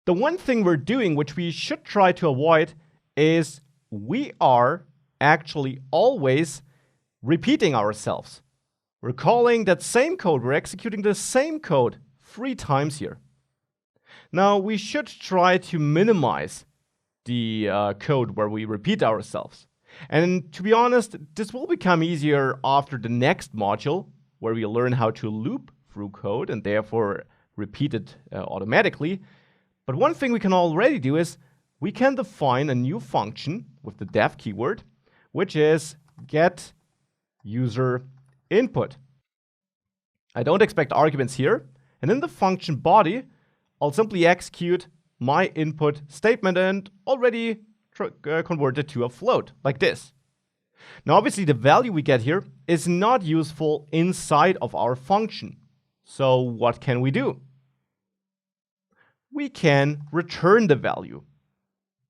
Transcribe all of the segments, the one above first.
The one thing we're doing, which we should try to avoid, is we are actually always repeating ourselves. We're calling that same code, we're executing the same code 3 times here. Now, we should try to minimize the code where we repeat ourselves. And to be honest, this will become easier after the next module, where we learn how to loop through code and therefore repeat it automatically. But one thing we can already do is we can define a new function with the def keyword, which is get user input. I don't expect arguments here. And in the function body, I'll simply execute my input statement and already convert it to a float, like this. Now, obviously, the value we get here is not useful inside of our function. So what can we do? We can return the value.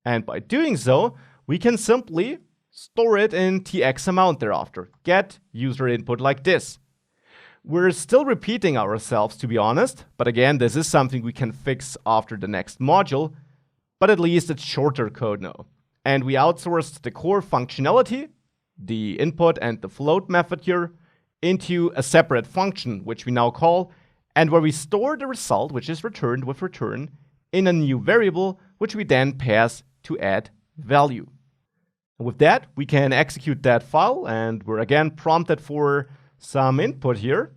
And by doing so, we can simply store it in tx amount thereafter. Get user input like this. We're still repeating ourselves, to be honest, but again, this is something we can fix after the next module, but at least it's shorter code now. And we outsourced the core functionality, the input and the float method here, into a separate function, which we now call, and where we store the result, which is returned with return, in a new variable, which we then pass to add value. And with that, we can execute that file, and we're again prompted for some input here.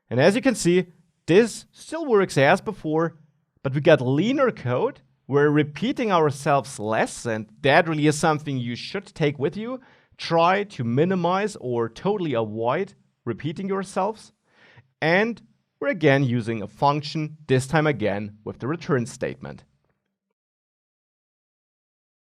And as you can see, this still works as before, but we got leaner code. We're repeating ourselves less, and that really is something you should take with you. Try to minimize or totally avoid repeating yourselves. And we're again using a function, this time again with the return statement.